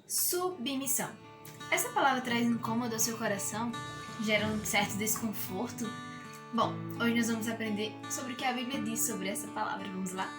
Submissão. Essa palavra traz incômodo ao seu coração? Gera um certo desconforto? Bom, hoje nós vamos aprender sobre o que a Bíblia diz sobre essa palavra. Vamos lá?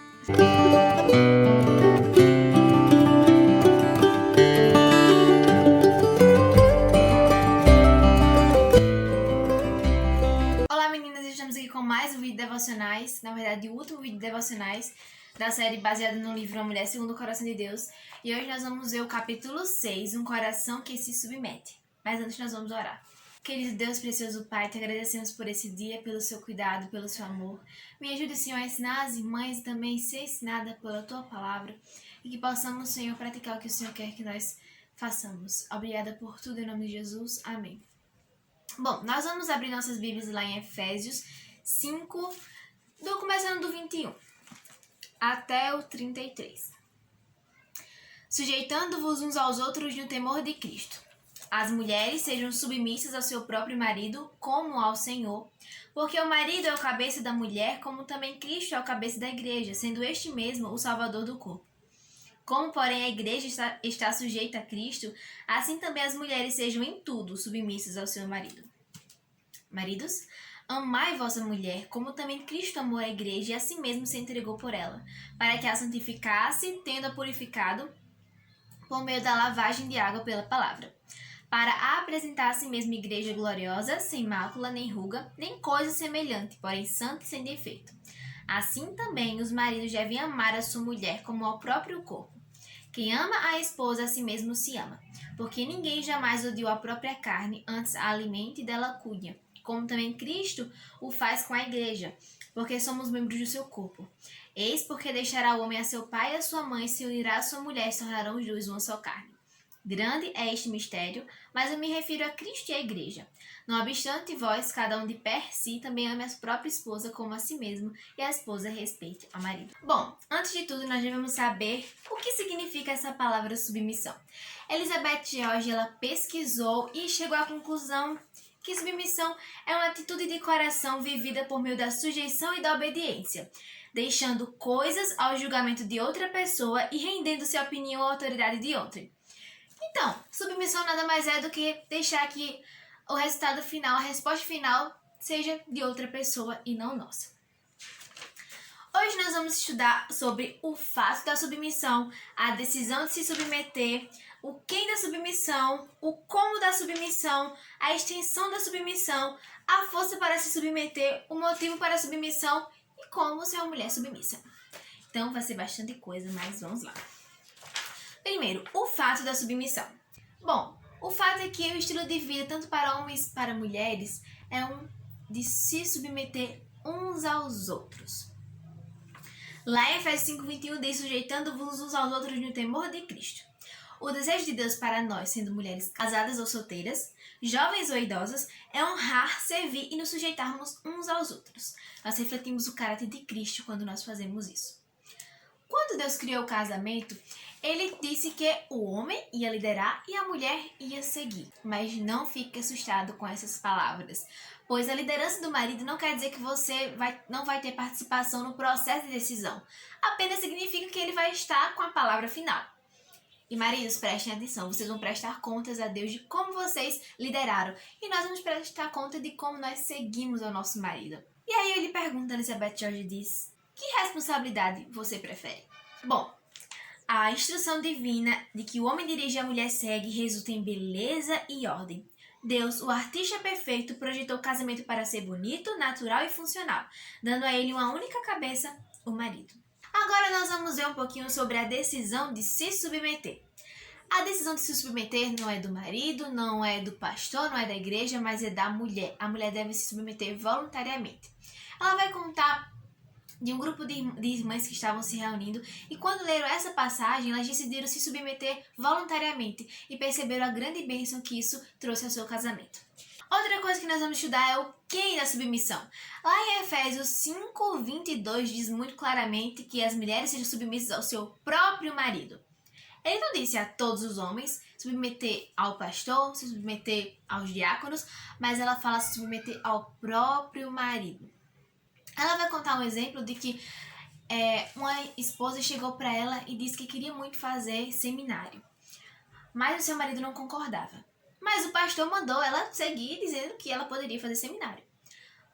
Olá meninas, estamos aqui com mais um vídeo de devocionais, na verdade o último vídeo de devocionais da série baseada no livro Uma Mulher Segundo o Coração de Deus. E hoje nós vamos ver o capítulo 6, Um Coração que se Submete. Mas antes nós vamos orar. Querido Deus, precioso Pai, te agradecemos por esse dia, pelo seu cuidado, pelo seu amor. Me ajude, Senhor, a ensinar as irmãs e também ser ensinada pela tua palavra. E que possamos, Senhor, praticar o que o Senhor quer que nós façamos. Obrigada por tudo, em nome de Jesus. Amém. Bom, nós vamos abrir nossas Bíblias lá em Efésios 5, começando do 21 até o 33. Sujeitando-vos uns aos outros no temor de Cristo. As mulheres sejam submissas ao seu próprio marido, como ao Senhor, porque o marido é o cabeça da mulher, como também Cristo é o cabeça da igreja, sendo este mesmo o Salvador do corpo. Como, porém, a igreja está sujeita a Cristo, assim também as mulheres sejam em tudo submissas ao seu marido. Maridos, amai vossa mulher, como também Cristo amou a igreja e a si mesmo se entregou por ela, para que a santificasse, tendo-a purificado por meio da lavagem de água pela palavra, para a apresentar a si mesma igreja gloriosa, sem mácula, nem ruga, nem coisa semelhante, porém santa e sem defeito. Assim também os maridos devem amar a sua mulher como ao próprio corpo. Quem ama a esposa a si mesmo se ama, porque ninguém jamais odiou a própria carne, antes a alimenta e dela cuida, como também Cristo o faz com a igreja, porque somos membros do seu corpo. Eis porque deixará o homem a seu pai e a sua mãe, se unirá à sua mulher, e se tornarão os dois uma só carne. Grande é este mistério, mas eu me refiro a Cristo e à igreja. Não obstante, vós, cada um de per si, também ame a sua própria esposa como a si mesmo, e a esposa respeite ao marido. Bom, antes de tudo, nós devemos saber o que significa essa palavra submissão. Elizabeth George, ela pesquisou e chegou à conclusão que submissão é uma atitude de coração vivida por meio da sujeição e da obediência, deixando coisas ao julgamento de outra pessoa e rendendo-se à opinião ou autoridade de outra. Então, submissão nada mais é do que deixar que o resultado final, a resposta final, seja de outra pessoa e não nossa. Hoje nós vamos estudar sobre o fato da submissão, a decisão de se submeter, o quem da submissão, o como da submissão, a extensão da submissão, a força para se submeter, o motivo para a submissão e como ser uma mulher submissa. Então vai ser bastante coisa, mas vamos lá. Primeiro, o fato da submissão. Bom, o fato é que o estilo de vida, tanto para homens como para mulheres, é de se submeter uns aos outros. Lá em Efésios 5:21 diz: sujeitando-vos uns aos outros no temor de Cristo. O desejo de Deus para nós, sendo mulheres casadas ou solteiras, jovens ou idosas, é honrar, servir e nos sujeitarmos uns aos outros. Nós refletimos o caráter de Cristo quando nós fazemos isso. Quando Deus criou o casamento, Ele disse que o homem ia liderar e a mulher ia seguir. Mas não fique assustado com essas palavras, pois a liderança do marido não quer dizer que você não vai ter participação no processo de decisão. Apenas significa que ele vai estar com a palavra final. E maridos, prestem atenção, vocês vão prestar contas a Deus de como vocês lideraram. E nós vamos prestar conta de como nós seguimos ao nosso marido. E aí ele pergunta, Elizabeth George diz: que responsabilidade você prefere? Bom, a instrução divina de que o homem dirige e a mulher segue resulta em beleza e ordem. Deus, o artista perfeito, projetou o casamento para ser bonito, natural e funcional, dando a ele uma única cabeça, o marido. Agora nós vamos ver um pouquinho sobre a decisão de se submeter. A decisão de se submeter não é do marido, não é do pastor, não é da igreja, mas é da mulher. A mulher deve se submeter voluntariamente. Ela vai contar de um grupo de irmãs que estavam se reunindo e quando leram essa passagem, elas decidiram se submeter voluntariamente e perceberam a grande bênção que isso trouxe ao seu casamento. Outra coisa que nós vamos estudar é o quem da submissão. Lá em Efésios 5:22 diz muito claramente que as mulheres sejam submissas ao seu próprio marido. Ele não disse a todos os homens submeter ao pastor, se submeter aos diáconos, mas ela fala se submeter ao próprio marido. Ela vai contar um exemplo de que uma esposa chegou para ela e disse que queria muito fazer seminário. mas o seu marido não concordava. Mas o pastor mandou ela seguir, dizendo que ela poderia fazer seminário.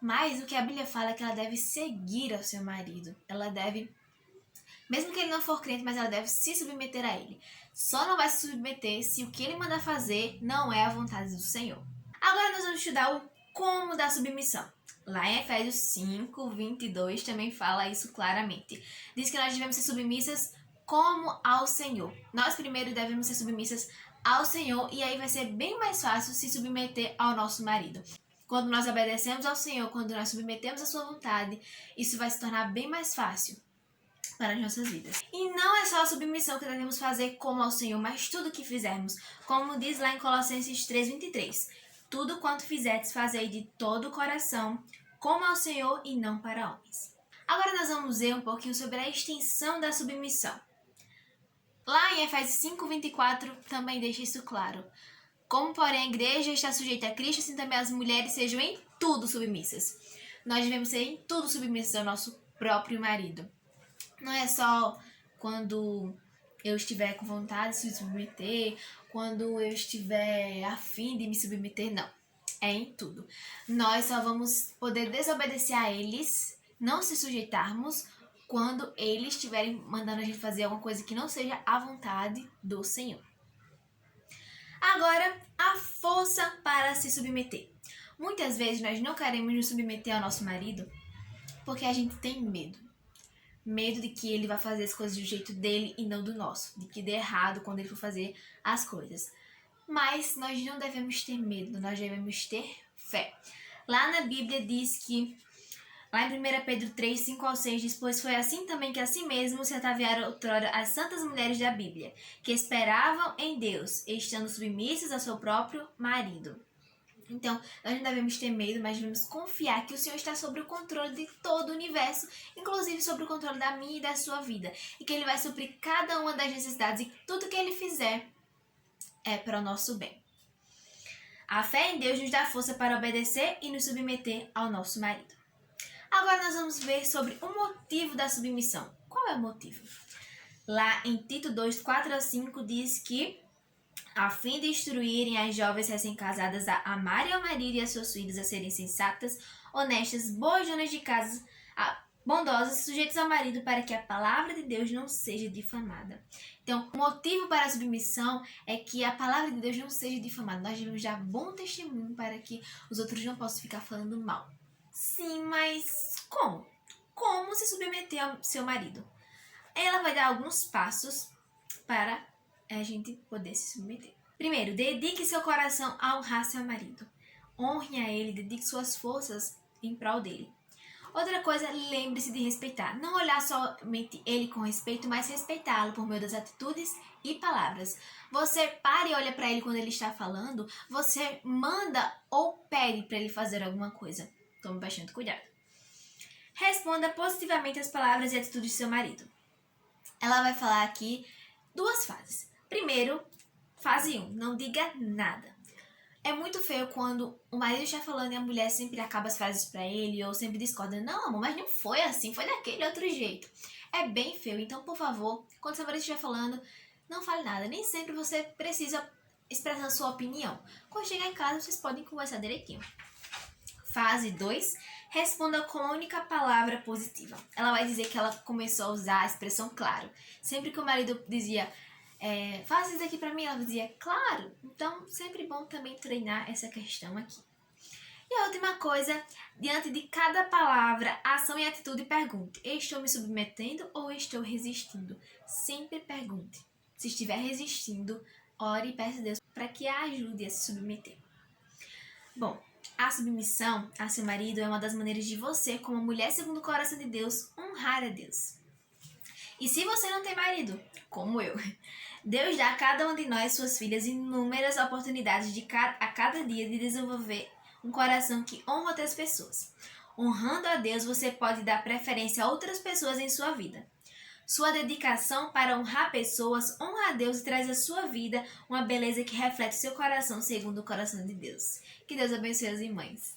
Mas o que a Bíblia fala é que ela deve seguir ao seu marido. Ela deve, mesmo que ele não for crente, mas ela deve se submeter a ele. Só não vai se submeter se o que ele manda fazer não é a vontade do Senhor. Agora nós vamos estudar o como da submissão. Lá em Efésios 5, 22 também fala isso claramente. Diz que nós devemos ser submissas como ao Senhor. Nós primeiro devemos ser submissas ao Senhor e aí vai ser bem mais fácil se submeter ao nosso marido. Quando nós obedecemos ao Senhor, quando nós submetemos a sua vontade, isso vai se tornar bem mais fácil para as nossas vidas. E não é só a submissão que devemos fazer como ao Senhor, mas tudo que fizermos, como diz lá em Colossenses 3:23. Tudo quanto fizerdes, fazei de todo o coração, como ao Senhor e não para homens. Agora nós vamos ver um pouquinho sobre a extensão da submissão. Lá em Efésios 5:24 também deixa isso claro. Como, porém, a igreja está sujeita a Cristo, assim também as mulheres sejam em tudo submissas. Nós devemos ser em tudo submissas ao nosso próprio marido. Não é só quando eu estiver com vontade de se submeter, quando eu estiver afim de me submeter, não. É em tudo. Nós só vamos poder desobedecer a eles, não se sujeitarmos, quando eles estiverem mandando a gente fazer alguma coisa que não seja a vontade do Senhor. Agora, a força para se submeter. Muitas vezes nós não queremos nos submeter ao nosso marido porque a gente tem medo. Medo de que ele vai fazer as coisas do jeito dele e não do nosso. De que dê errado quando ele for fazer as coisas. Mas nós não devemos ter medo, nós devemos ter fé. Lá na Bíblia diz que, lá em 1 Pedro 3, 5-6, diz: pois foi assim também que assim mesmo se ataviaram outrora as santas mulheres da Bíblia, que esperavam em Deus, estando submissas ao seu próprio marido. Então, nós não devemos ter medo, mas devemos confiar que o Senhor está sob o controle de todo o universo, inclusive sobre o controle da minha e da sua vida, e que Ele vai suprir cada uma das necessidades e tudo que Ele fizer é para o nosso bem. A fé em Deus nos dá força para obedecer e nos submeter ao nosso marido. Agora nós vamos ver sobre o motivo da submissão. Qual é o motivo? Lá em Tito 2, 4-5 diz que, a fim de instruírem as jovens recém-casadas a amarem ao marido e as suas filhas a serem sensatas, honestas, boas donas de casa, bondosas, sujeitas ao marido, para que a palavra de Deus não seja difamada. Então, o motivo para a submissão é que a palavra de Deus não seja difamada. Nós devemos dar bom testemunho para que os outros não possam ficar falando mal. Sim, mas como? Como se submeter ao seu marido? Ela vai dar alguns passos para a gente poder se submeter. Primeiro, dedique seu coração a honrar seu marido. Honre a ele, dedique suas forças em prol dele. Outra coisa, lembre-se de respeitar. Não olhar somente ele com respeito, mas respeitá-lo por meio das atitudes e palavras. Você para e olha para ele quando ele está falando, você manda ou pede para ele fazer alguma coisa. Tome bastante cuidado. Responda positivamente às palavras e atitudes do seu marido. Ela vai falar aqui duas fases. Primeiro, fase 1, não diga nada. É muito feio quando o marido está falando e a mulher sempre acaba as frases para ele ou sempre discorda. Não, amor, mas não foi assim, foi daquele outro jeito. É bem feio, então, por favor, quando seu marido estiver falando, não fale nada. Nem sempre você precisa expressar a sua opinião. Quando chegar em casa, vocês podem conversar direitinho. Fase 2, responda com uma única palavra positiva. Ela vai dizer que ela começou a usar a expressão claro. Sempre que o marido dizia, faça isso aqui pra mim, ela dizia, claro. Então, sempre bom também treinar essa questão aqui. E a última coisa, diante de cada palavra, ação e atitude, pergunte: estou me submetendo ou estou resistindo? Sempre pergunte. Se estiver resistindo, ore e peça a Deus para que a ajude a se submeter. Bom, a submissão a seu marido é uma das maneiras de você, como mulher segundo o coração de Deus, honrar a Deus. E se você não tem marido, como eu, Deus dá a cada uma de nós, suas filhas, inúmeras oportunidades a cada dia de desenvolver um coração que honra outras pessoas. Honrando a Deus, você pode dar preferência a outras pessoas em sua vida. Sua dedicação para honrar pessoas honra a Deus e traz à sua vida uma beleza que reflete seu coração segundo o coração de Deus. Que Deus abençoe as irmãs.